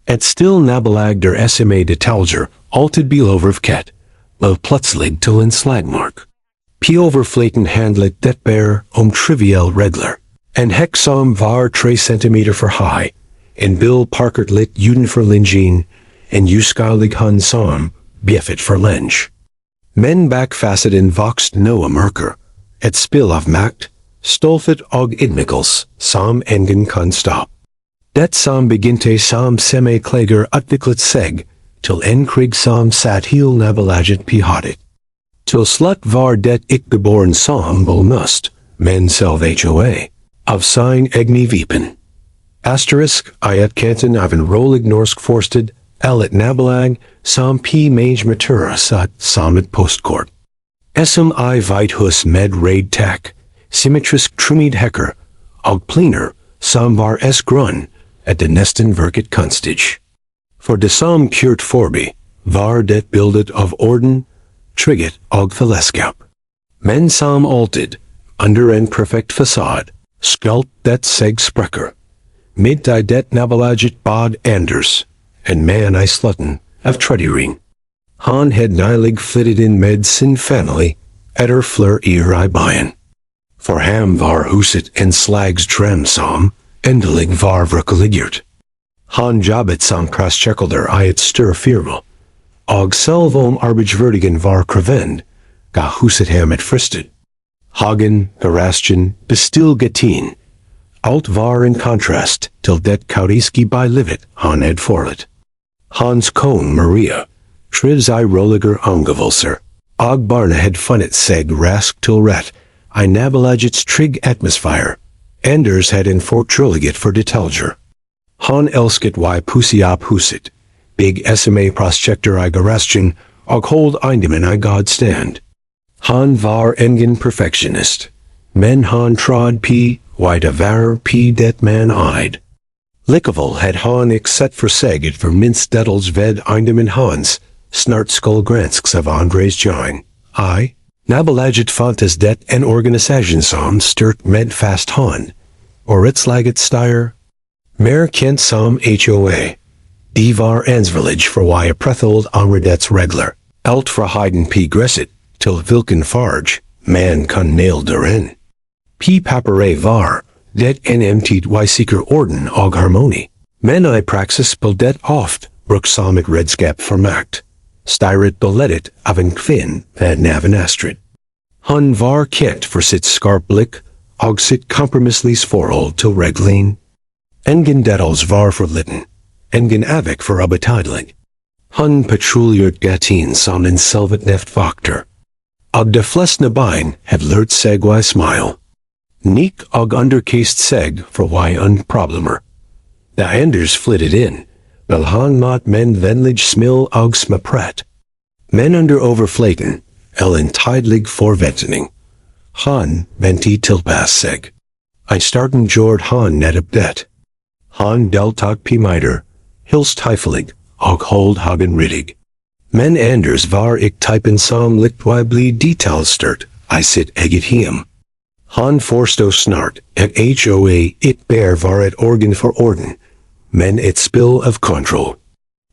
Et stil Nabolag der SMA de Talger, altijd beloverfket, wel plötslig til en slagmark. P overflaten handlet det bear trivial regler, en hexam var 3 centimeter for high, en Bill Parkert lit uden for lingien, en uskalig hun som, bjeffet for lenge. Men backfacet in voxt noa merker, et spill of macht, stolfet og idmikkels, som engen kan stop. Det som beginte som seme klager utviklet seg, til en krig som sat heel nabolaget pihatet. Til slut var det ikke beboeren som knust, men selve HOA, av sin egne vipen. Asterisk, I et kanten av en rolig norsk forsted, et nabolag, som p mage matura sat som et postkort. Som I veit hus med raid tak, symmetrisk trumid hekker, og plener, som var grunn, at det nesten virket kunstig. For det som kurt forbi, var det bildet av orden, trygghet og fellesskap. Men som alltid, under en perfekt fasad, skalt det seg sprekker. Midt I det nabolaget bad Anders, en man I slutten, av tredyring. Han had nylig flyttet in med sin family, etter flør I byen. For ham var huset en slags drem som, endelig var vrykkeliggjort. Han jobbet som krastkjekkelder I et større firma, og selv om arbeidsverdigen var krevend, ga huset ham et fristet. Hagen, garasten, bestilgetin, alt var en kontrast til det kautiske bylivet han had forlet. Hans kone Maria, trives I roliger angevelser, og barna had funnet seg rask til rett, I nabolagets trygg atmosfære. Anders had en fortruliget for detaljer. Han elsket y pussy op huset, big SMA prospector I garasten, og hold eindemen I god stand. Han var engen perfectionist, men han trod p, y de varer p det man I'd. Likevel had han set for seget for minst dettels ved eindemen hans, snart skullgransks av Andres Jine, I. Nabolaget fantes det en organisation som sturt med fast han, or itslaget styre. Mer kent som HOA. De var ansvarlig for y pretheld anredets regler, alt fra heiden p gresset, til vilken farge, man kan nail derin. P papere var, det en emtit y sikker orden og harmoni. Men I praxis på det oft, bruk som et redskap for makt. Styret belettet av en kvinn ved naven astrid. Han var kent for sitt skarp blikk, og sitt kompromisslis forhold til reglin. Engen dettels var for litten, engen avik for abetidlig. Han patruljert gatin som en selvet neft vakter. Og de flestne bein had lært seg y smile. Nik og underkast seg for y unproblemer. Da Anders flyttet in, vel han mat men venlig smil og smapret. Men under overflaten, en tidlig forventning. Han venti tilpass seg. I starten jord han nettopp det. Han deltak p miter, hilst heifelig, og hold hagen riddig. Men Anders var ik typen som likt y bli detailstert, I sitt eget hjem. Han forstå snart, et HOA it bear var et organ for orden, men et spill of control.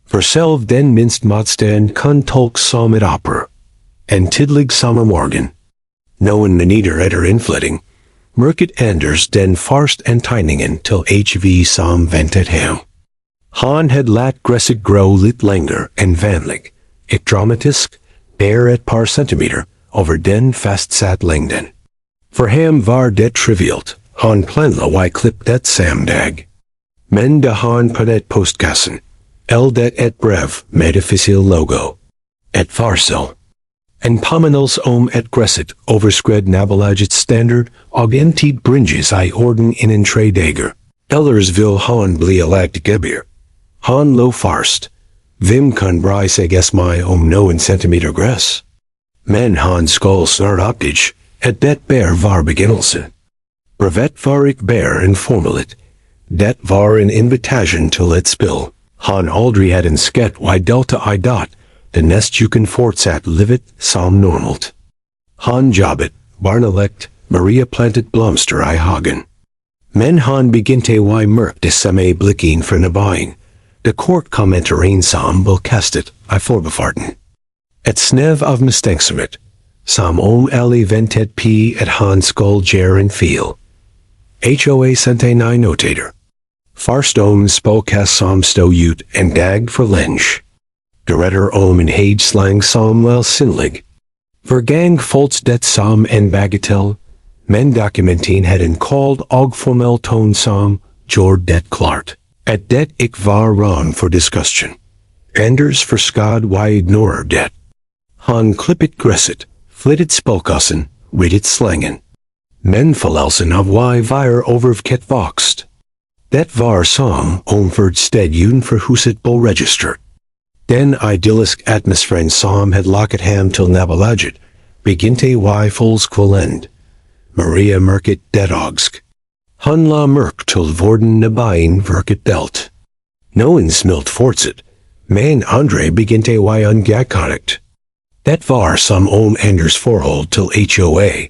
For selv den minst motstand kan tolk som et opera. En tidlig som morgen. Noen neder etter innflytting, merket Anders den farst antydningen til HV som ventet ham. Han had lat gresset grow litt lenger enn vanlig, et dramatisk, bare et par centimeter over den fastsatt lengden. For ham var det trivialt, han planla y klipp det samdag. Men da han på det postkassen, det et brev med official logo. Et farsel. En påminnelse om et gresset overskred nabolagets standard og emtid bringes I orden innen 3 dager. Ellers vil han bli elagt gebir. Han lo farst. Vim kan bry seg esmai om noen centimeter gress. Men han skal snart optig, et det bær var begynnelse. Brevet var ikke bær en formelit. Det var en invitation til et spill. Han aldri had en skett y delta I dot, det nest you can fortsatt livet som normalt. Han jobbet, barnelekt, Maria plantet blomster I hagen. Men han begynte y mørk det seme blikkin for nabaing, De kort commenter eenzaam wil kastet, I voorbevaarten. Het snev of mistanksamhet, som alle ventet p et han skol ger en feel. HOA sente nai notator. Farstone spokas som sto ut en dag for lench. Geretter en hage slang som wel sinlig. Vergang folts det som en bagatelle. Men documenteen het en called og formel toon som, jord det klart. At det ik var wrong for discussion. Anders forskad why ignorer det. Han klippet gresset, flitted spolkassen, riddet slangen. Men forlelsen of why vir overvket vokst. Det var som omford sted uden for huset bol register. Den idyllisk atmosfæren som had locket ham til nabolaget, beginte why fulls quilend. Maria merket dedogsk. Han la merk til vorden nabain verket delt. Noen smilt fortset, men Andre beginte why ungakonikt. Det var som Anders forhold til HOA.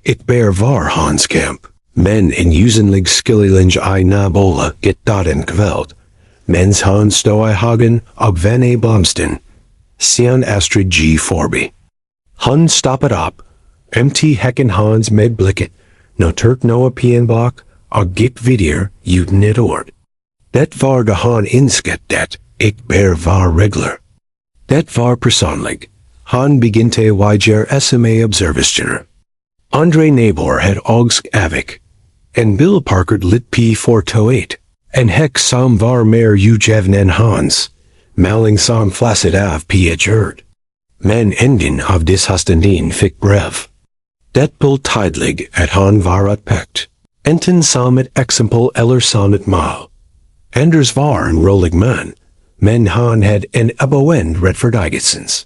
Ik bear var Hans camp. Men in usenlig skillilinge I nabola get en kveld. Mens Hans sto I hagen og van Blomsten. Sian Astrid G. Forby. Han stoppet op. MT hekken Hans med blikket. No Turk Noah Pienbach og gik vidier uten et ord. Det var de Han insket det, ik bear var regler. Det var personlig. Han beginte wiger SMA observastioner. Andre Nabor had ogsk avik. En Bill Parker lit P428. En hek som var mer ujevnen Hans. Maling som flacid av P Men endin av dishastendin fick brev. Det bull tidlig at han var utpekt. Enten som et exempel eller sonnet mal. Anders var en rolig man. Men han had en aboend retfärdigelsens.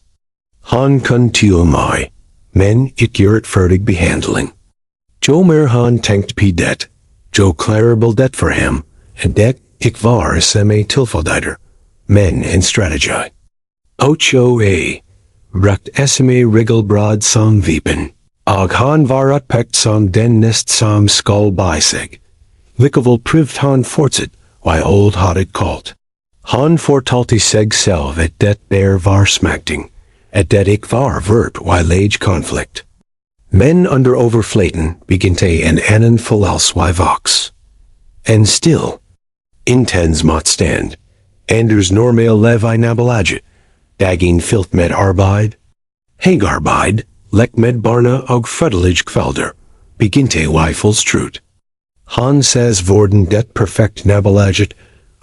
Han kun til mig. Men it gjort ferdig behandling. Jo mer han tänkt p det. Jo clarable det for ham. En det ik var seme tilfeldider. Men en strategi. HOA. Rukt sme riggelbrad som vipen. Og han var utpekt som den nest som skol biseg. Likevel privt han fortset, why old hattet kalt. Han fortalte seg selv at det der var smakting, at det ik var vert why lage konflikt. Men under overflaten beginte en annen forlels why vox. En still, intens mot stand, Anders normaal levi nabolaget, dagin filt med arbeid, Hagarbeid, lek med barna og frødelig kvelder, beginte why volstrut. Han says vorden det perfect nabolaget,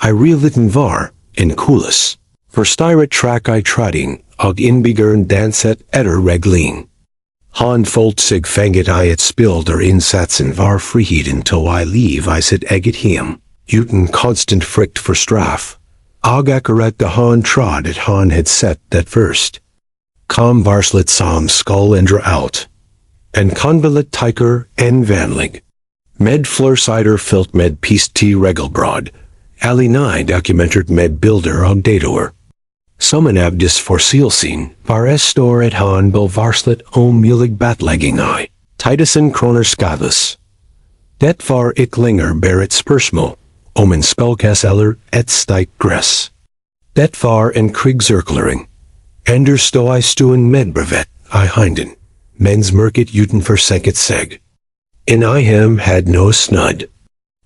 I realiten var, in coolus, for styret track I trading, og inbegern danset etter reglin. Han folt sig fanget I et spilder insatsen var friheden till I leave I sitt eget hem, uten constant frikt for straff. Og akkurat da han trod at han had set that first. Kom varslet som skol endra out. En konvalet tiker en vanlig. Med flursider filt med pist t regelbrod. Ali nai documentert med bilder og datoer. Summen abdis forseelsin, var estor et han bil varslet mulig batlegging I. Titusen kroner skadless. Det var ik linger beret spørsmål, en spelkasseller et stijk gress. Det var en krigserklering. Anders stod I stuen medbrevet, I hinden, mens merket uten forsenket seg. In I hem had no snud.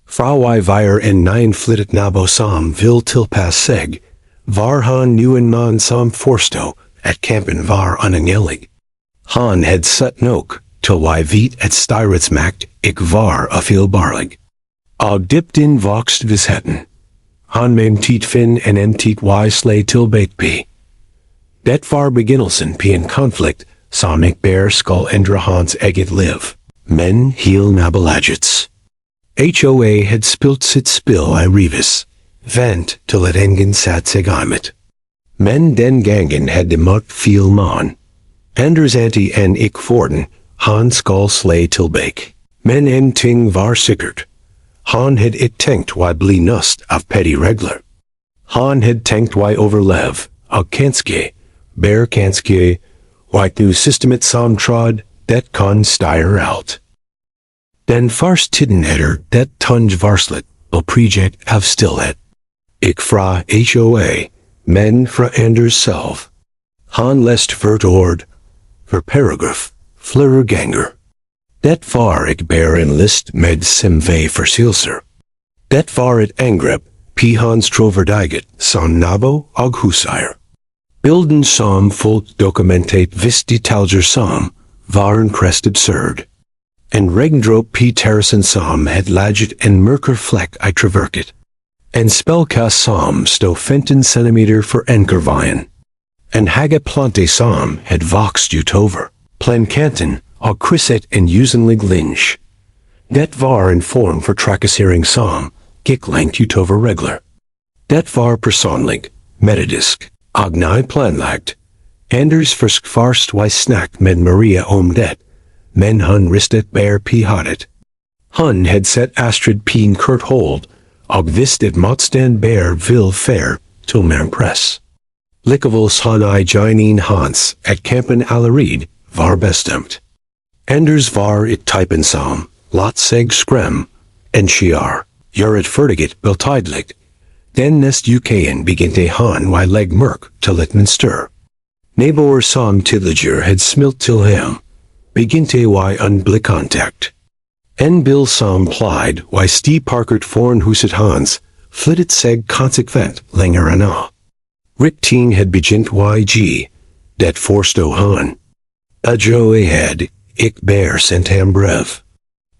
Frau I vir en nien flittet nabo som vil tilpass seg, var han nu en man som forsto, at kampen var unangelig. Han had sut nok, til I vit at styretsmakt, ik var afilbarlig. Og dipt in vokst vishetten. Han mem tiet fin en tiet y slay tilbake p. Det var beginnelsen p en konflikt, som ik bear skol endra hans eget liv. Men heel nabolagets. HOA had spilt sitt spill I revis. Vent till het engen sat sig imet. Men den gangen had de mot viel man. Anders anti en ik forden, han skol slay tilbake. Men en ting var sikkert. Han had it tenkt why bli nust av petty regler. Han had tenkt why overlev, og kanske, bear kanske, why nu systemet som trod, det kon styre out. Den farst tidden etter det tunge varslet, og project av stillhet. Ik fra HOA, men fra anders zelf. Han lest vertord, ver paragraph, ganger. Det var ik bear en list med simve verseelser. Det var het angrep, Hans troverdiget, son nabo og husier. Bilden som fullt dokumentate vis detaljer som, waren crest absurd. En regendrop terrassen som het laget en mørker vlek I traverket. En spelkas som sto 15 centimeter for enkerveien. En haga plante som het vokst utover, plankanten, og krysset en usenlig lynch. Det var en form for trakassering som, gikk langt utover regler. Det var personlig, metodisk, og nej planlagt. Anders farst wy snack med Maria om det, men hun ristet bear hadet. Hun had set Astrid peen kurt hold, og visst it motstand bear vil fair, til mer press. Likavels han I ginen hans, at kampen allerid, var bestemt. Anders var it typen som, lot seg skrem, en skjer, it ferdiget beltidligt. Den nest uken beginte han wy leg mørk til it minster. Naboer som tillager had smilt til hem, beginte wy unblikontact. En bil som plied wy sti parkert foran huset hans, flittet seg konsekvent langer ana. Richting had begint YG, det forsto han. Ajo had, ik bear sent ham brev.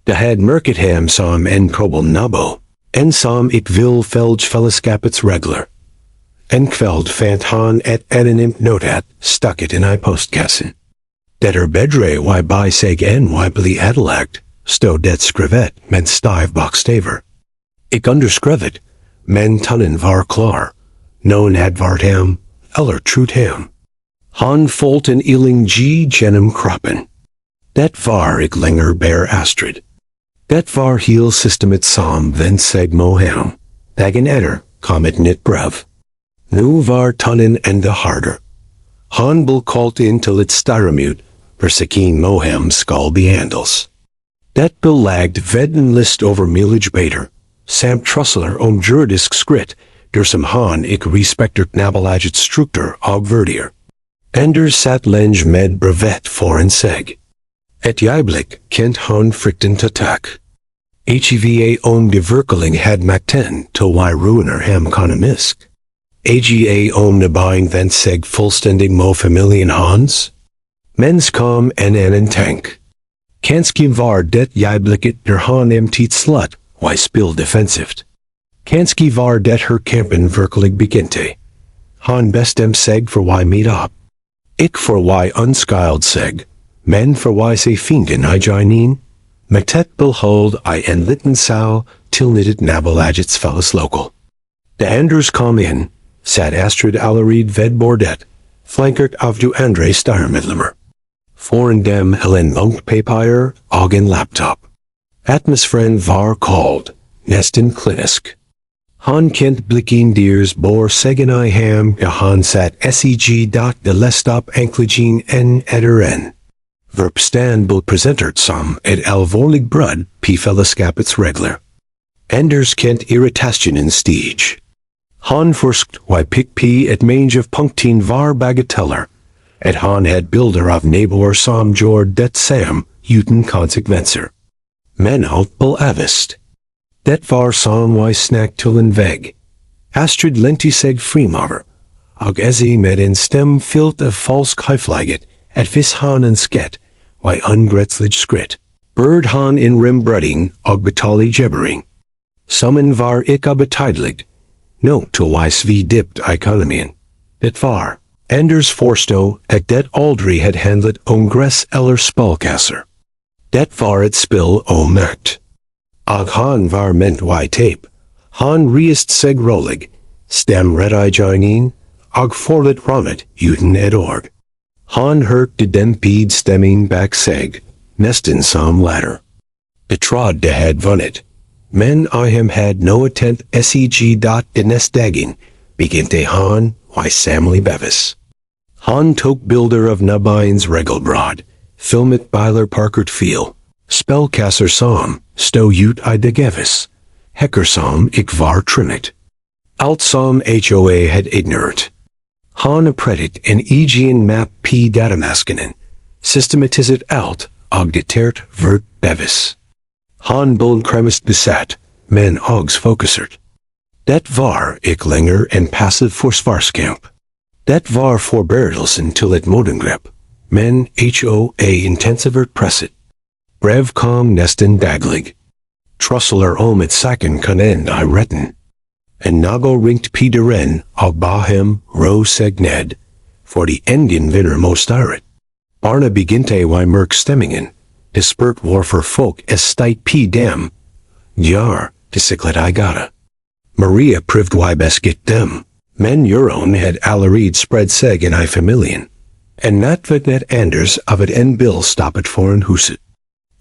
De had merket ham som en kobel nabo, en som ik vil velge fellesskapets regler. En kveld fant han et anonym notat, stukket in I postkassen. Det bedre wy by seg en wy bli adelagt, sto det skrevet men stiv bokstaver. Ik underskrevet, men tunnen var klar. Noen advart hem, eller trut hem. Han volt en iling genem kroppen. Det var ik langer bear Astrid. Det var heel systemet som ven seg mo hem. Dagen etter, kom et nytt brev. Nu var tunnen enda harder. Han ble kalt in til et styremut, versekin mohem skal behandles. Det belagd vedden list over millage beter, samt trussler om juridisk skritt, der som han ik respektert nabolaget struktur og verdier. Anders sat lenge med brevet foran seg. Et jiblik kent han frykten til tak. HEVA om de verkeling had makten til wy ruiner hem konomisk. AGA om nabuying vent seg fullstendig mo familien hans? Mens kom en tank. Kanski var det jiblikket der han emtit slut, wy spil defensivt. Kanski var det her kampen verkelig beginte. Han bestem seg for wy meet up. Ik for wy unskyled seg, men for wy se fienden I ginen. Maktet behold I en litten sau, tilnitted nabolagets fellas local. De Anders kom in, sat Astrid allerid ved bordet, flankert av du Andre styremedlemmer. Foran dem helen langt papier, og en laptop. Atmosfæren var called, nesten klinisk. Han kent blikken diers bor segen I ham, ja han sat seg de lestop ankligen en en. Verpstan bul presentert som et alvorlig brud fellesskapets regler. Anders kent irritationen stige. Han forskt wy pick et mange of punktin var bagateller, et han had bilder av naboer som jord det sam uten konsekvenser. Men alt bel avist. Det var som wy snack til en veg. Astrid lenti seg frimaver, og ezi med en stem fyllt av falsk høyflaget, at vis han en skett, wy ungretslig skritt. Bird han in rimbrudding, og betali gibbering. Summen var ikke betydelig, no til wy svi dipt economien. Det var, Anders forsto, at det aldri had handlet ongres eller spalkasser. Det var et spill om makt. Og han var ment wy tape. Han reist seg rolig, stem red I ginen, og forlet rommet uten et org. Han hørte den pid stemming bak seg, nesten som latter. Betrod de had vunnet, men I hem had no attent seg de nest dagen, beginte han, wy samly bevis. Han tok bilder of nabijens regelbrod, filmet byler parkert feel, spelkasser som, sto ut I de gevis, hekker som ik var trimmet. Alt som HOA had ignorant. Han oprettet en egen map p datamaskinen. Systematiset alt og detert vert bevis. Han bold kremist besatt, men ogs focusert. Det var ik längre en passiv forsvarskamp. Det var forberedelsen till ett modangrep, men HOA intensivert presset. Brev kom nästan daglig. Trussler om ett saken kunde I retten. En nago ringt pideren og bahem ro segned, for de endien vinner mostaret. Barna beginte y mörk stemmingen, despert war for folk estate p dem. Jar, deciclet I gata. Maria privd y beskit dem, men euron had allereed spread seg in I familien, en natvet net anders av et en bill stoppet foreign huset.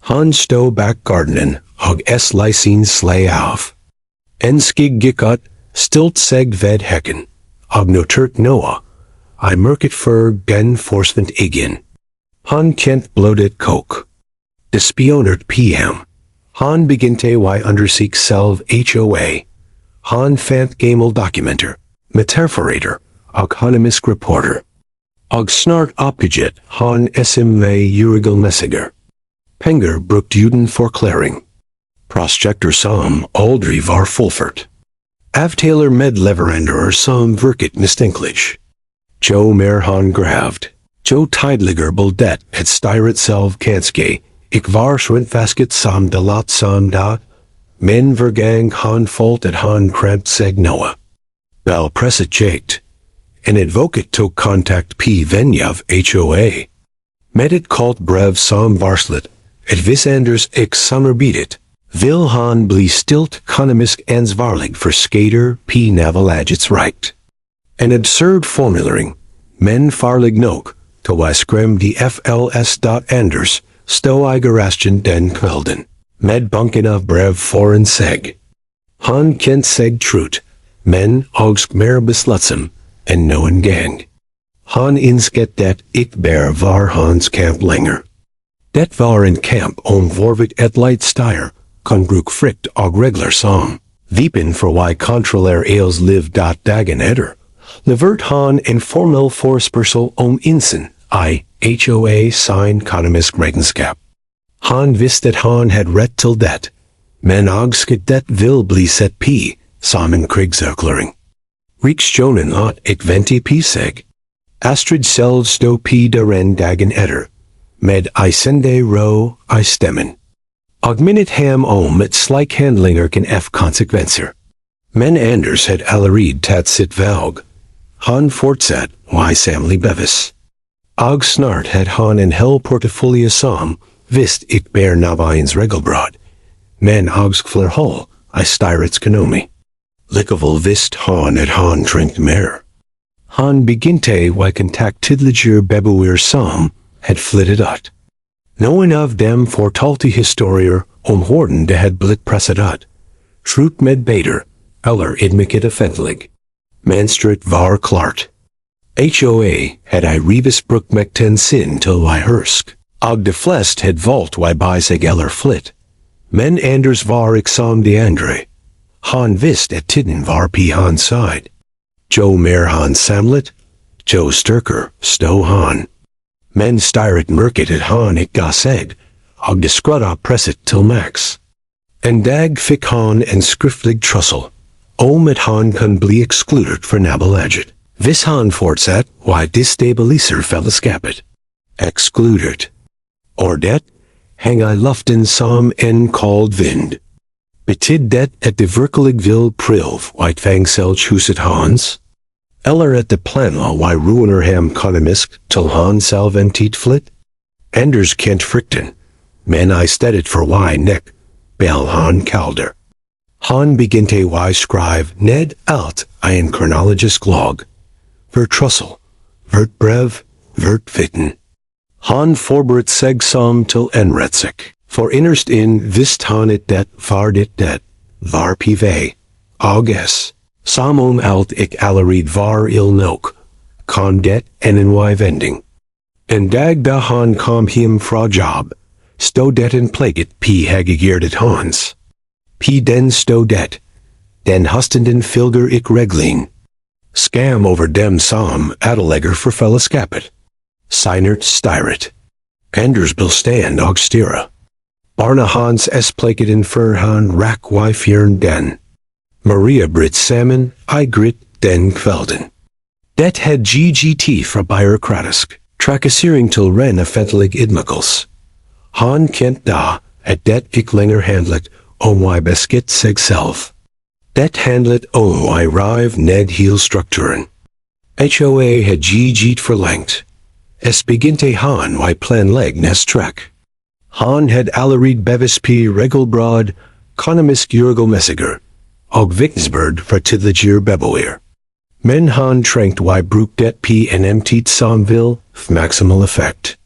Han sto back gardenen, og s lysine slay auf. En skig gikot, stilt seg ved hekken, og notert noah, I merket for gen forsvent igen. Han kent blodet kok. De spionert PM. Han beginte y underseek selve HOA. Han fant gamel documenter, metaforator, og hanemisk reporter. Og snart opgejet han SMV Urigel Messiger. Penger brukt juden forklaring. Prospector som aldrig var fullfert. Avtaler med leverandør som virket mistenkelig. Joe mer han gravd. Joe tidliger boldet et styret selv kanske, ik var svindfasket som de lot som da, men vergang han folk at han krampt seg noa. Bel presset jakt. En advocat tog kontakt p venjav HOA. Med et kalt brev som varslet, et vis anders ik samarbeidet. Vil han bli stilt ekonomisk ansvarlig for skater p navalagets right. An absurd formulering, men farlig nok, to I skrem de FLS. Anders, sto I garasten den kvelden, med bunken av brev foran seg. Han kent seg trut, men ogsk mer beslutsam, en noen gang. Han insket det ik ber var hans kamp lenger. Det var en kamp om vorvik et light styre, kon bruk frikt og regler som. Vipen for why controller eels live. Dagen etter. Levert han en formel forespørsel om insen, HOA sign ekonomisk regnskap. Han visste at han had rett til det, men ogsket det vil bli sett p, som en krigserklæring. Riksjonen at ik venti p seg. Astrid selv stå p daren dagen etter, med I sende ro I stemmen. Og minnet ham om et slik handlinger kan konsekvenser. Men Anders had allereed tat sitt valg. Han fortsatt y samly bevis. Og snart had han en hel portfolio som, vist ik ber navajens regelbrad. Men ogsk flerhol, I styrets konomi. Likevel vist han at han trinkt mer. Han beginte y kontakt tidliger beboer som, had flitted ut. Noen av dem fortalte historier om hvordan det had blitt presset ut. Trut med beter, eller idmikket offentlig. Manstret var klart. HOA had I rivis bruk mekten sin til I hørsk, og de flest had valgt y by seg eller flit. Men Anders var ik som de andre. Han visst at tiden var p hans side. Joe mer han samlet, Joe styrker stå han. Men styret mørket at han ik ga seg, og de skrudda presset til max. En dag fikk han en skriftlig trussel, om at han kan bli ekskludert for nabolaget. Hvis han fortsatt, y destabiliser fellesskapet. Ekskludert. Or det, hang I luften som en kald vind. Betid det at de virkelig vil prøve y tvangselt huset hans? Eller at de planla y ruiner ham ekonomisk til han selv en tid flit? Anders kent frykten, men I stedet for y nek, bel han kalder. Han beginte y skrive ned alt I en chronologisk log. Vert trussel, vert brev, vert fitten. Han forberedt seg som til endretsik, for innerst in visst han it det var pive, og som om alt ik allereed var il nok, kon det en y vending. En dag da han kom him fra job, stod det en plaget p hagegerdet hans. P den stod det den hustenden filger ik regling. Scam over dem som adelegger for fellesskapet. Sinert styret. Anders stand og styre. Barna hans esplaketen for han rak fjern den. Maria Britt sammen, grit den kvelden. Det had GGT fra byråkratisk, trakassering til ren offentlig idmakels. Han kent da, at det ik længere handlet, beskit sig selv. Det handlet rive ned heel strukturen. HOA had GG't for langt. Es beginte han planleg næst træk. Han had allerede bevis p regelbrad, konomisk jurgelmessiger, og vittnesbyrd fra tidligere beboere. Men han trængt bruk det p en emtit som vil, maximal effekt.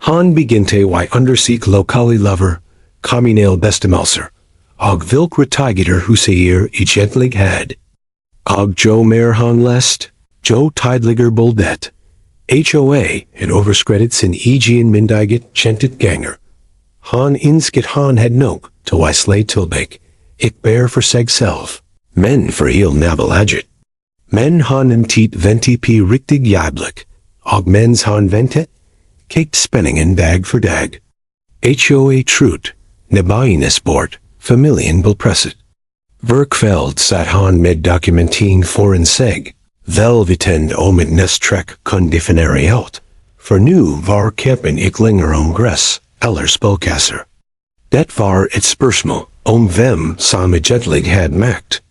Han beginte undersøge lokale lover, kommunal bestemmelser, og hvilke rettigheder husier egentlig had. Og jo mer han læst, jo tidligere boldet. HOA had overskredet sin egen myndighet kjentet ganger. Han indsket han had nok til slay tilbake, ik bær for sig selv, men for heel nabolaget. Men han emtit venti p rigtig jæblik, og mens han ventet, kigt spenningen dag for dag. HOA trut, nebienes bort, familien belpresset. Verkveld sat han med dokumentin foran sig, velvitend om et næstræk kun definere alt, for nu var keppen ik længere gress, eller spilkasser. Det var et spørgsmål om hvem som egentlig had magt.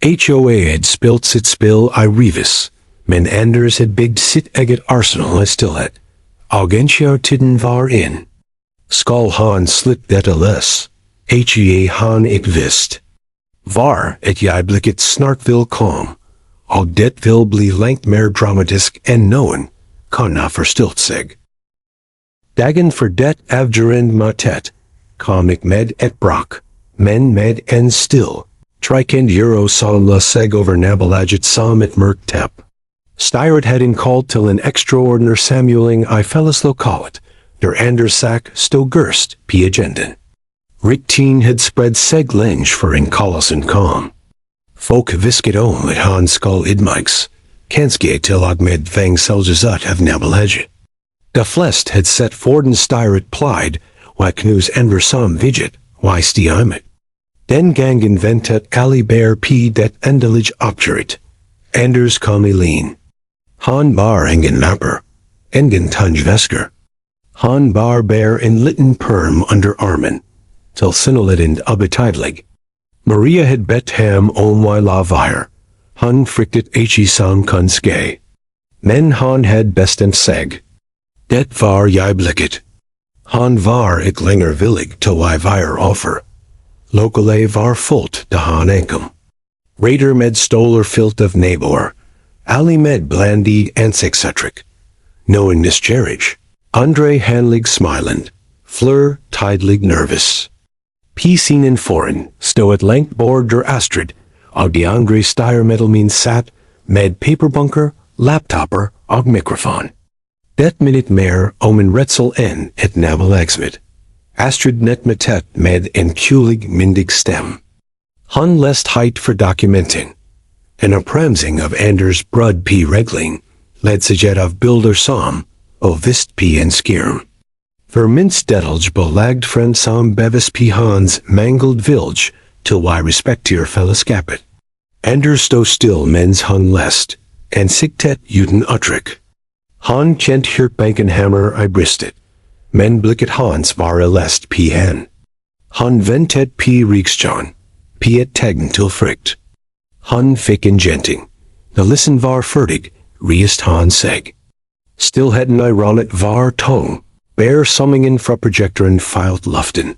HOA had spilt sit spil rives, men Anders had bygget sitt eget arsenal stillhet, og tiden var in. Skal han slitt dette løs, han ik vist. Var et jæblikket snart vil kom, og det vil bli langt mer dramatisk enn noen kan forstilt sig. Dagen for det avgerend matet, kom ik med et brak, men med en still, trikend euro som la seg over nabolaget som et mørkt tepp. Styret had innkalt til en extraordinær samling felles lokalet, der Anders sak stod gerst på agenden. Riktin had spread seg lenge for innkallelsen kom. Folk visket om at han skal idmiks, kanskje til og med vang selges ut av nabolaget. De flest had set forden styret plied, knus ender som vidget, stiamet. Den gangen ventet alle bær p det endelig opgjøret. Anders kom i lin. Han bar ingen mapper, ingen tungevesker. Han bar bær en liten perm under armen, til sinneledend ubetydelig. Maria had bedt ham om la vire. Han fryktet som kun ske. Men han had bestemt seg. Det var jæblikket. Han var ik længere villig til vire offer. Lokale var fullt da han enkom. Raider med stoler fyllt av naboer. Ali med blandi ansiktsuttrykk. Noen nysgjerrig. Andre handlig smilend. Fleur tidlig nervous. Pisinen foran stod et langt bord der Astrid, og de andre styremedlemmen satt med paperbunker, laptopper og mikrofon. Det minut mer om en retsel enn et nabolagsmitt. Astrid netmetet med en kulig myndig stem. Han lest heit for dokumenten. En oppremsing av Anders brud p regling, ledsaget av bilder som, og vist p en skirm. For minst detalj belagd frem som bevis p hans mangled vilj til respekter fellesskapet. Anders stod still mens han lest, en sigtet uten uttrykk. Han kjent Hirtbankenhammer bristet, men blikket hans var lest p hen. Han ventet p riksjon, p et tegn til frykt. Han fikk en genting. The listen var furtig, reist han seg. Stillheten ronet var tung, bær summingen fra projectoren feilt luften.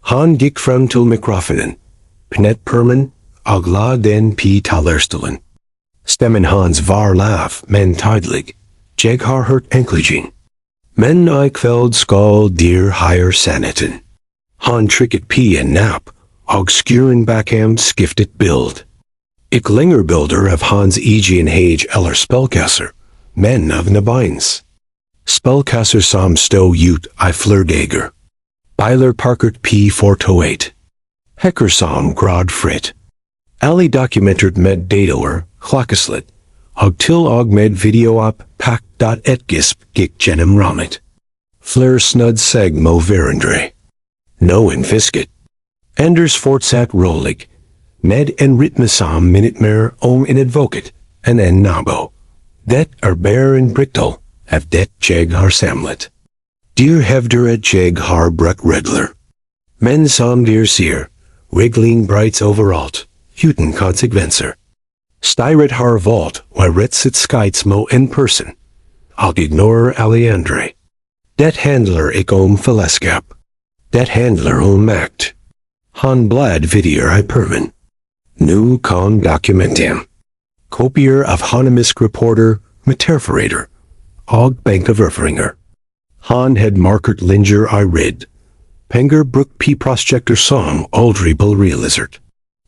Han gikk frem til mikrofonen, pnet permen, og la den p talerstolen. Stemmen hans var lav, men tydelig. Jeg har hørt enkligen. Men kveld skal dir higher sannheten. Han trykket p en napp, og skuren bakham skiftet bild. Ik længere bilder av hans egen hage eller spelkasser, men av nabines. Spelkasser som stod ut flørdager. Beiler parkert p 428. Hekker som grad fritt. Ali documented med datoer, klokkeslett, og til og med video op, pak.et gisp gik gennem rammet. Fleur snud seg mo verandre. Noen fisket. Anders fortsatt rolig, med en rytme som minnet mer om en advokat enn en nabo. Det bare en briktel av det jeg har samlet. Dyr hevder at jeg har brukt regler. Men som dyr sier, regling brights overalt, uten konsekvenser. Styret har valgt å rette sitt mo en person. Og ignorer alle andre. Det handler ikke om fellesskap. Det handler om makt. Han blad videoer I permen. Nu kan dokumentem. Kopier av hanemisk reporter, metaforator, og bankoverføringer. Han had markert linger I read. Penger bruk p-prosjekter som aldri ble realisert.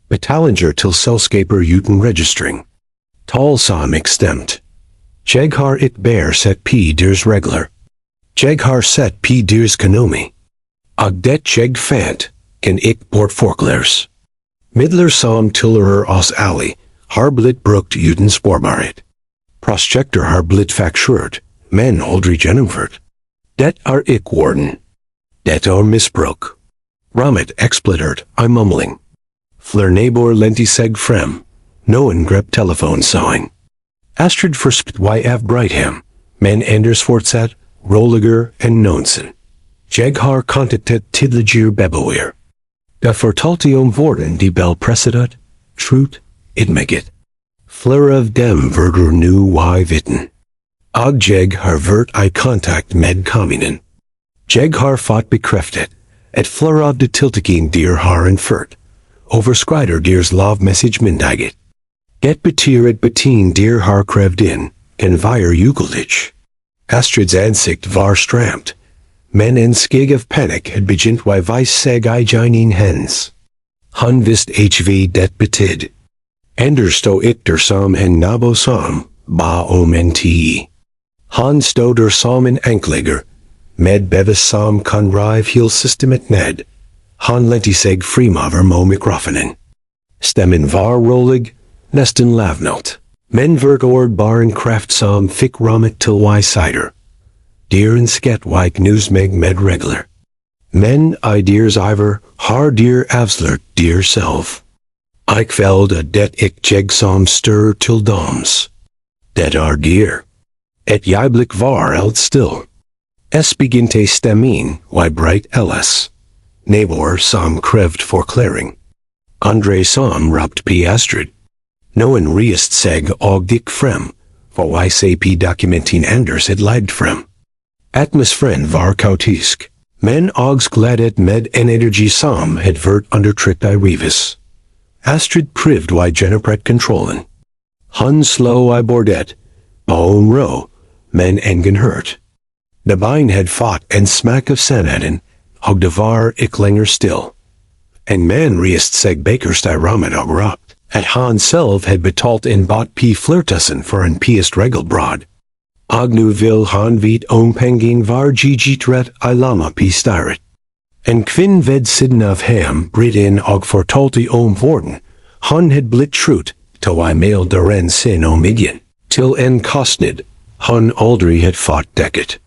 Betalinger til selskaper uten registering. Tal som ekstemt. Jeg har ikke bare sett p-ders regler. Jeg har sett p-ders konomi. Og det jeg fant, kan ikke bortforklares. Midler som tilhører oss alle, har blitt brukt uten sporbarhet. Prosjekter har blitt fakturert, men aldri gjennomført. Det ikke worden. Det misbruk. Rammet eksploderte I mumling. Flør naboer lente seg frem. Noen grep telefonsign. Astrid forsøkte YF Brightham, men Anders fortsatt, roliger enn noensinne. Jeg har kontaktet tidligere beboere. Det fortalte om hvordan de ble presset, slutt, meget. Flere av dem verder nu vitten. Og jeg har vært I kontakt med kommunen. Jeg har fått bekreftet at flere av de tiltakene der har innført, overskrider deres lovmessig-myndighet. Det betyr at betin der har krevd inn, kan være ugyldig. Astrids ansikt var stramt, men en skig av panikk had begynt å vise seg I ginin hens. Han visste hva det betydde. Anders stod ikke som en nabo som ba om en tid. Han stod der som en anklegger, med bevis som kan rive hilsystemet ned. Han lente seg fremover mot mikrofonen. Stemmen var rolig, nesten lavmælt, men hvert ord bar en kraft som fikk rammet til sider. Der en skett knust meg med regler. Men I deres iver har der avslørt der selv. I kveld at det ikke jeg som stør til doms. Det der. Et øyeblikk var alt still. Begynte stemmen breit ellers. Naboer som krevd forklaring. Andre som ropt p Astrid. Noen reiste seg og gikk frem, for ICP-dokumenten Anders had lagt frem. Atmosfæren var kaotisk, men og gladet med en energi som had vært undertrykt I rives. Astrid prøvde å gjenopprette kontrollen. Han slå I bordet, på ro, men ingen hørt. Naboen had fått en smak av sannheten, og det var ikke lenger still. En mann reiste seg bakerst I rammet og ropt at han selv had betalt en bot p-flirtussen for en piest regelbrad. Og nu vil han vite om pengen var gigitret I lama p-styret. En kvinn ved siden av ham bryt inn og fortalte om hvordan han had blitt trutt til I mailde en sin om igjen, til en kostnad han aldri had fått dekket.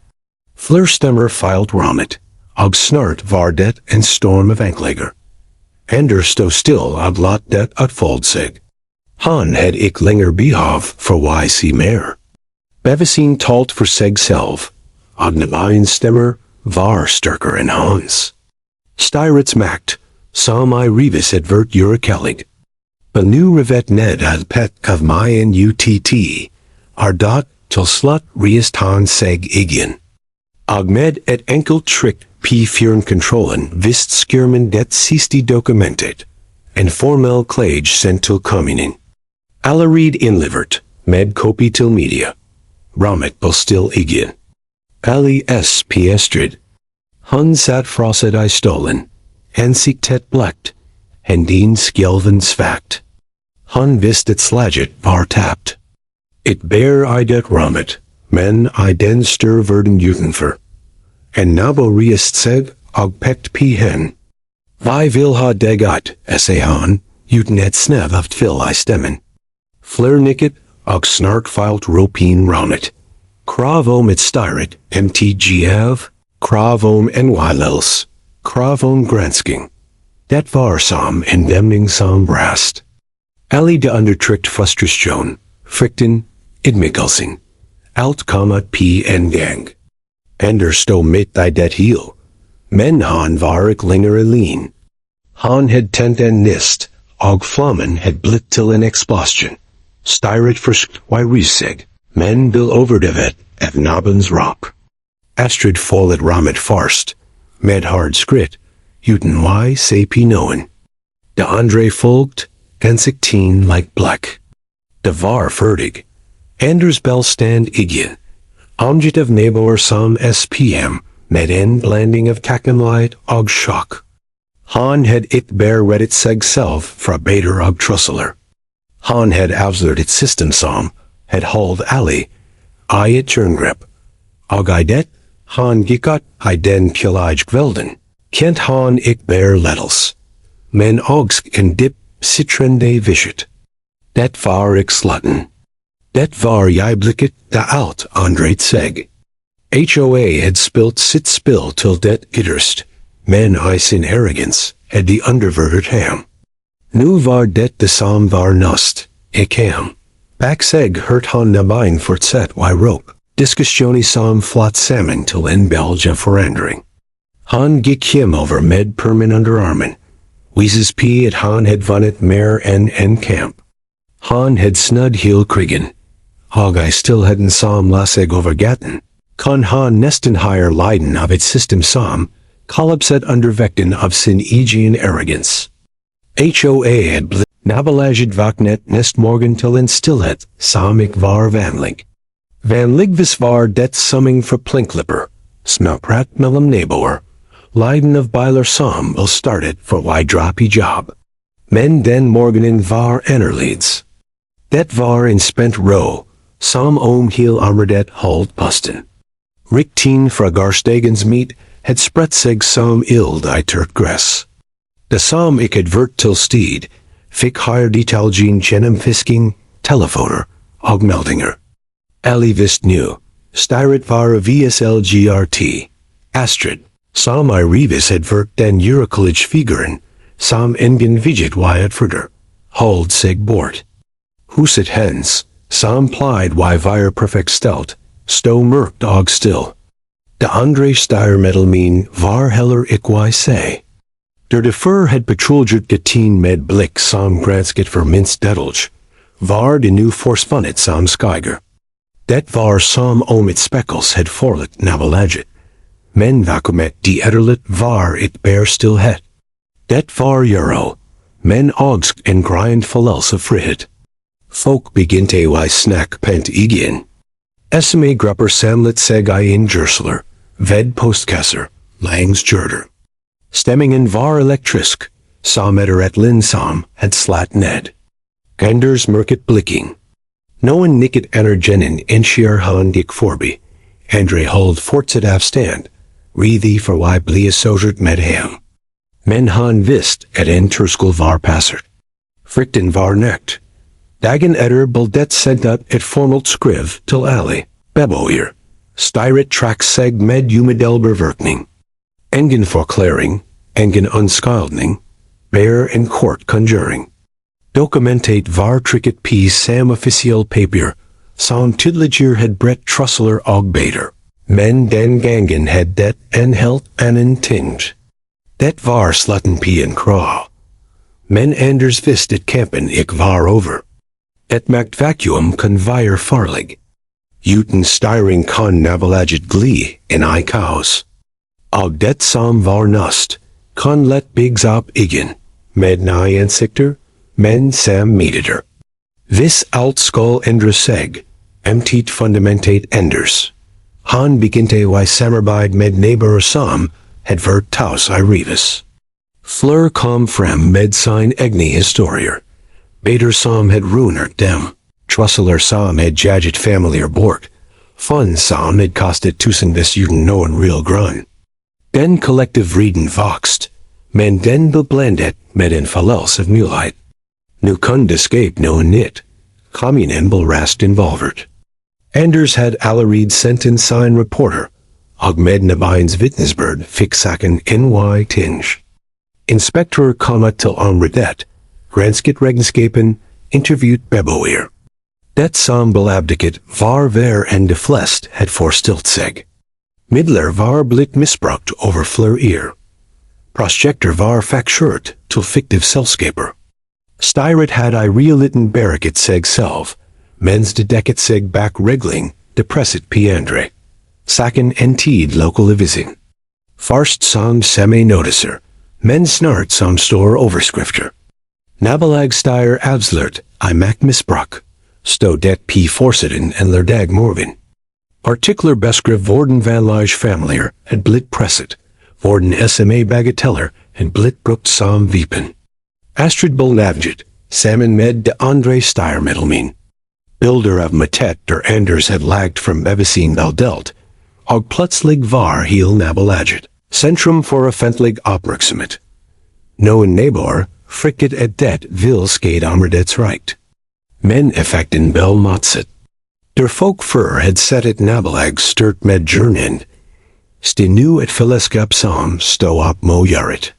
Flirstemmer feilt rammet, og snart var det en storm av anklegger. Anders stod still og lot det utfolde seg. Han had ikke lenger behov for å si mer. Bevisen talt for seg selv, og Naboens stemmer var sterkere enn hans. Styrets makt, som I rives had vært urekellig. Men nu revet ned ad pet av meg en UTT, dat til slutt reist han seg igjen. Og med et enkelt trykk p-fjernkontrollen visst skjermen det siste dokumentet, en formell klage sendt til kommunen. Allerede innlevert, med kopi til media. Rammet på still igjen. Les p Astrid. Han satt frosset I stolen, ansiktet blekt, hendene skjelven svakt. Han visste at slaget var tapt. It ber I det rammet, men I den stør verden utenfor. En nabo reiste seg og pekt p hen. Vi vil ha deg ut, sa han, Uten et snev of fill I stemmen. Flair nicket, og snark filt ropeen roundet. Krav om et styret, mtgv, krav om nylels, krav om gransking. Det var som indemning som brast. Ali de undertrykt frustration, frikten, idmikkelsen. Alt kommet p en gang. Ender stå midt I det heel. Men han var ik linger alene. Han had tent en nist, og flammen had blitt til en exhaustion. Styret friskt y risig, men bil overdevet, ev nabens rop. Astrid follet ramet farst, med hard skrit, uten y se pinoen. De Andre folgt, gansikteen like black. De var fertig. Anders bel stand igen. Omjet of neighbor som SPM, med en blanding of takenlight og shock. Han had ik bear reddit seg self fra bader og trusseler. Han had avslørt et system som, had hold ali, I et turngrip. Og I det, han gikk I den pillage gvelden. Kent han ik bear lettels. Men ogsk en dip citrende visit. Det var ik slutten. Det var jeg blikket da alt andret seg. HOA had spilt sitt spill till det ytterst, men I sin arrogance had the underverted ham. Nu var det de som var knust, ik ham. Back seg hurt han nabijn fortsatt y rope, discussioni som flot salmon till en belge forandering. Han gikk him over med permin underarmen. Weeses p at han had vunnet mer en camp. Han had snud heel krigen. Og I still hadden som laseg overgatten. Kon han nesten higher leiden of its system som, kollapset undervekten of sin egen arrogance. HOA had blit nabelaget vaknet nest morgen till en stillhet, som ik var vanlig. Vanligvis var det summing for plinklipper, smelprat mellem neighbor, leiden of byler som will started for y droppy job. Men den morgenen var enerleeds. Det var in spent row, som om heel armerdet hold pusten. Rikteen fra garstegens meat had spredt sig som ild I turt gress. De som ik advert til steed, fick higher detalgene genom fisking, telefoner, og meldinger. Ali vist nu, styret var VSLGRT, Astrid, som I revis advert den Eurocollege figuren, som engen viget y adverter, hold sig bort. Huset hens, som plied y vire perfect stelt, stå mørkt og still. De Andre styrmetal mean var heller ik y say. Der de fur had patroljet geteen med blik som gransket for minst dedelj, var de nu forsvunnet som skyger. Det var som om it speckles had forlet nabelaget. Men vacuumet de etterlet var it bear still het. Det var euro, men ogsk en grind falels of frihet. Folk beginte y snack pent igen. Esme grupper samlet seg I in Jersler, ved postkasser, langs jurder. Stemmingen var elektrisk, som et linsom had slat ned. Ganders merket blikking. Noen nikket energenen enskier han dik forbi. Andre hold fortsatt avstand, rethi for y blie sojert med ham. Men han vist et en turskul var passert. Frikten var nekt. Dagen etter buldet sent up et formelt skriv til ali, beboer, styret track seg med humidelberverkning. Engen forklaring, engen unskildning, bear en court conjuring. Documentate var tricket p sam official papier, som tidliger had brett trusseler og bader. Men den gangen had det en helt annen tinge. Det var slutten p en kraw. Men Anders vist et kampen ik var over. Et makt vacuum kon vire farlig. Uten styring kon navelaget glee in I cows. Og det som var knust, kon let bigs op igen, med nye ansikter, men sam mediter. Vis alt skol endre seg, emtit fundamentate enders. Han beginte y samarbejde med neighbor som, had vert taus I revis. Fleur kom frem med sin egne historier. Bader som had ruinert dem. Trusseler som had jaget familiar bort. Fun som had kostet tusenvis uten noen real grun. Den collective reden voxt, men den beblendet med en falels of mulighet. Nu kund escape no nit. Kommunen belrast involvert. Anders had allerede sentence sign reporter. Og med nabijns vittnesbörd fick saken ny tinge. Inspector kommet till endret. Gransket regenskapen, interviewt beboer. Det som belabdiket var ver en de flest had forestilt sig. Midler var blitt misbrukt over fleur. Projector var facturet till fictive selskaper. Styret had I realiten beriket seg self, mens de deket seg back regling, depressit piendre. Saken en tid lokalivising. Farst som semi-noticer, men snart som stor overskrifter. Nabolag styre absolut, I maakt misbruik. Sto det p forsiden en lerdag morgen. Particular beskriv worden vanlige familiar had blit presset, worden sma bagateller had blit brukt som viepen. Astrid Bolnavjet, Salmon med de Andre Steyr-Middelmean. Builder of Matet der Anders had lagged from Bevesin Delt, og plötslig var heel Nabolaget, centrum for offentlig opmerksomhet. Noen nabor, frikket et det vil skade omredets right. Men effekten bel motset. Der folk før had set et Nabolag sturt med jurnen. Sti nu et fellesskap som stå op mo jaret.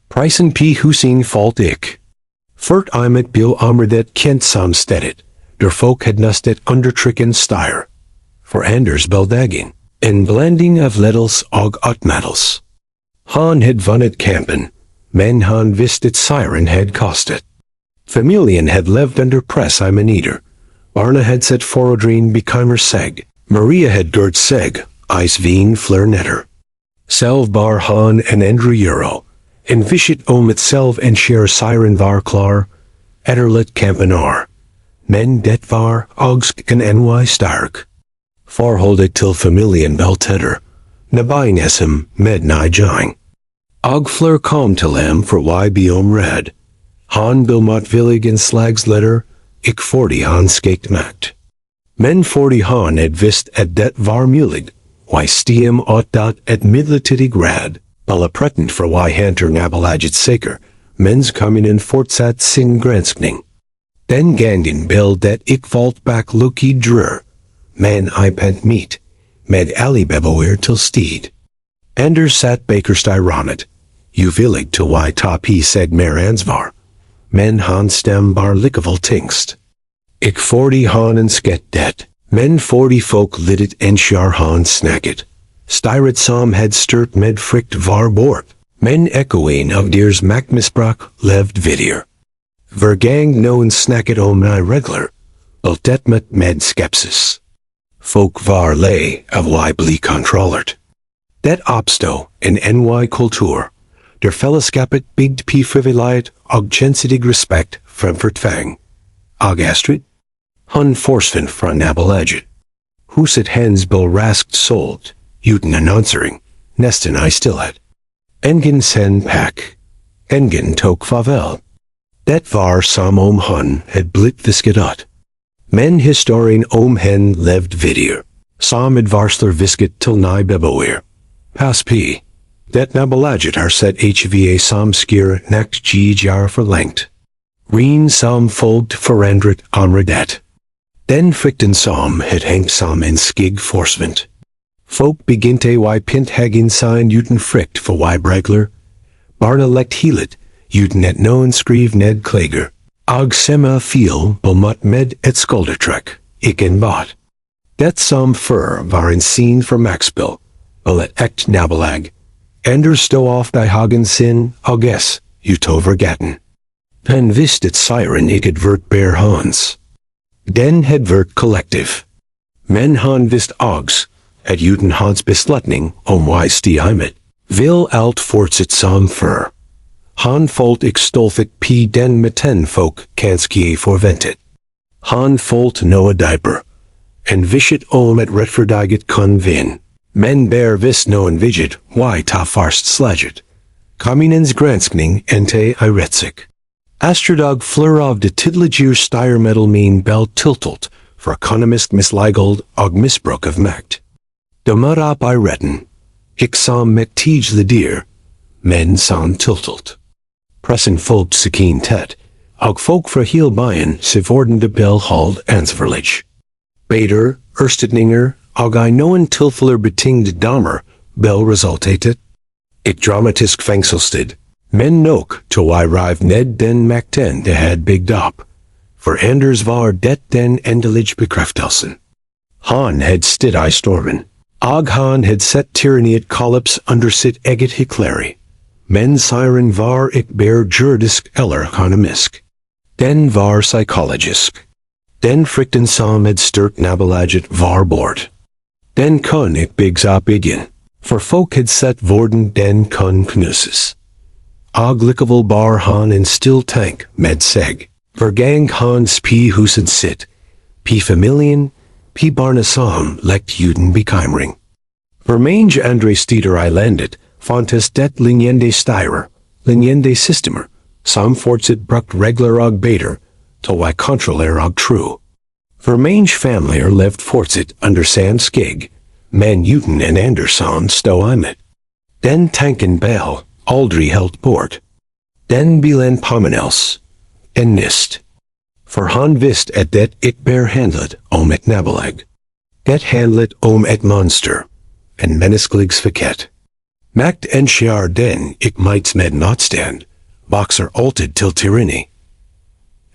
Prisen p husin falt ik. Furt imet bil omredet kent som stedet. Der folk had nustet undertrikken styr. For Anders beldagen. En blending of lettels og utmatels. Han had vunnet kampen, men han visst siren had kostet. Familien had levd under press I meneter. Barna had set forodrin bekeimer seg. Maria had gert seg, is veen fleur Selve bar han en endre euro. En visit om itself en skjer siren var klar. Etterlet kampenar. Men det var kan ny stark. Forholdet til familien belteder. Nabijn esem med nijing. Og fleur kom til hem for y biom red. Han bilmot villig en slags letter, ik 40 han skekt makt. Men 40 han et vist et det var mulig, y stiem åt dat et midlertidig grad, bella pretend for y hanter nabolaget seker, mens kommunen fortsatt sin granskning. Den gangen bil det ik valt bak lucky drur, men I pent meet, med ali beboer til steed. Anders sat bakerstyronet, u villig til y top he seg mer ansvar. Men han stem bar likevel tingst. Ik 40 han en sket det, men 40 folk liddet en skjar han snacket. Styret som had sturt med frikt var bort, men echoing of deers maktmisbruik levd vidier. Vergang noen snacket om I regler, ultetmet med skepsis. Folk var lei of y bli controllert. Det opsto en ny kultur. Der fellesskapet bygd p frivillighet og gjensidig respekt fremfor tvang. Og Astrid? Han forsvant fra nabolaget. Huset hens bil raskt solgt, uten annonsering, nesten I stillhet. Engen sen pak. Engen tok farvel. Det var som om han had blitt visket. Men historien om hen levd vidier. Som advarsler visket til ny beboer. Pas p. Det nabolaget har set hva som skjer nekt jar for langt. Reen som folgt forandret omredet. Den frykten som had hengt som en skig forsvant. Folk begynte y pint hagen sign uten frykt for y regler. Barna lekt healet, uten et noen skriv ned klager. Og sema feel belmot med et skuldertrekk, ikke bot. Det som før var en scene for maktspill, og et ekt nabolag. Anders stå off die hagen sin, og s, utovergatten. Pen visst et siren ik advert bear hans. Den hedvert collective. Men han visst ogs, at uten hans beslutning om y stiimet. Vil alt fortsit som før. Han folk extolfit p den meten folk kanskje forventet. Han folk noa diaper. En visit om et retferdiget kun vin. Men bear vis noen viget, y ta farst slaget. Kommunens granskning ente I retsik. Astrodog fleur av de tidligur styrmedel bel tiltelt, for economist misligeld og misbruk of makt. Domut op I retten, ik som met tiege le dier, men som tiltelt. Pressen folkt sakin tet, Og folk fra heel byen se worden de bel hold ansvarlig. Beter, erstatninger, og I noen tilfeller betingde dommer, bel resultatet. Ik dramatisk fengselsted. Men nok to I rive ned den makten de had bigged up. For anders var det den endelig bekreftelsen. Han had stid I stormen. Og han had set tyranniet kollaps under sitt eget hykleri. Men siren var ik bear juridisk eller economisk. Den var psychologisk. Den frykten som had sturt nabolaget var bort. Den kun ik bigs op igen. For folk had set vorden den kun knuses. Og likevel bar han en still tank med seg. Vergang hans p huset sitt. P familien, p barna som lekt juden bekymring. Vermange andre steder I landet, fontes det linjende styre, linjende systemer, som fortsatt brukt regler og beter, til I kontroller og tro. Vermange familier levd fortsatt under sand skig, men juden en Anderson stå imet. Den tanken bell, aldri helt bort. Den bilen påminnelse, en nist. For han visst at det ik bear handlet om et nabolag. Det handlet om et monster, en menneskeligs faket. Makt en skjer den ik mights med notstand, boxer alted til tyranny.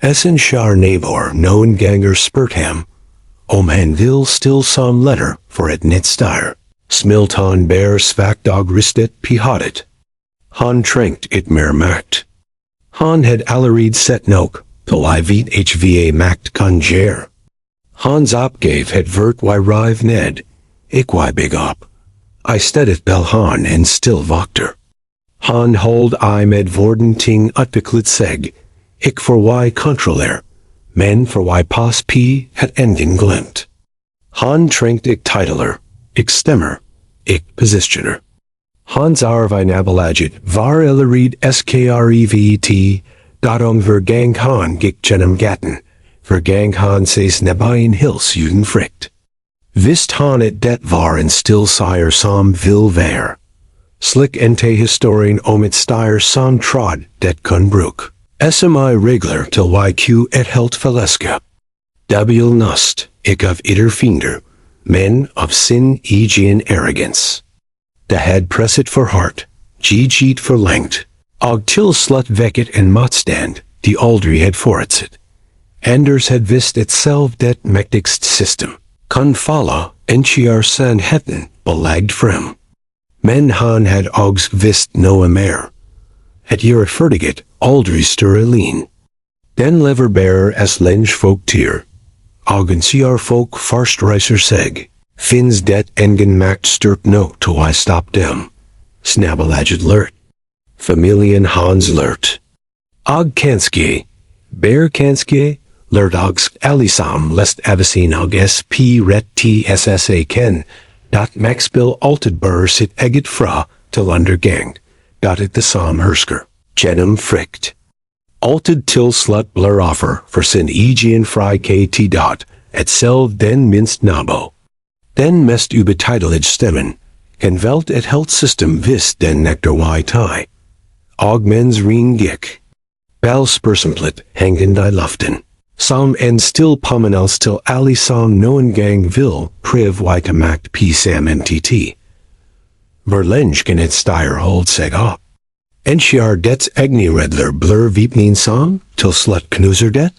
En skjer navor noen ganger spurt ham, om han vil still som letter for et net styre. Smilt han bear svagt og ristet pihatet. Han trengt et mer makt. Han had allerede set nok, til I vet hva makt kan skjer. Hans opgave had vert y rive ned, ik y big op. I stedet bel han en still vokter. Han hold I med vorden ting utviklet seg, ik for y kontroller, men for y pas p had enden glemt. Han trengt ik titler, ik stemmer, ik positioner. Hans arv I nabolaget var ellerid skrevet, datong vergang han gik genom gaten, vergang han ses nabyen hils juden frikt. Vist han et det var en still sire som vil være. Slik ente historien om et styre som trod det kun bruk. SMI regler til YQ et helt feleska. Dabil nust, ik av itter fiender, men av sin egen arrogance. Det had presset for hart, gjeet for langt, og til slut vekket en motstand, de aldri had foretset. Anders had vist et selv det mektigst system. Kan falla, enchiar sannheten, belagd frem. Men han had ogs vist noe mer. Het juriferdiget, aldri større lin. Den lever bearer as lenge folk tier. Ogen siar folk farst reiser seg. Finns det engen makt sturt no to I stop dem. Snabelaget lert. Familien hans lert. Og kanske, bear kanske, lert ogs alisam lest avasin og sp ret tssa ken, dat maktspill alted bur sitt eget fra til undergang, dat it the som hersker, genom frikt. Alted til slut blur offer for sin egen fri kt dot, et selv den minst nabo. Den mest ubetitelig stemmen, kan velt et helt system vis den nekter y tie. Og mens ring gik. Bal spursemplet hangen I luften. Som en still påminnelse til alle som noen gang vil priv y til makt p sam ntt. Verlenge kan et styre hold seg opp. Enskjar dets egne regler blur vipnin som til slut knuser det?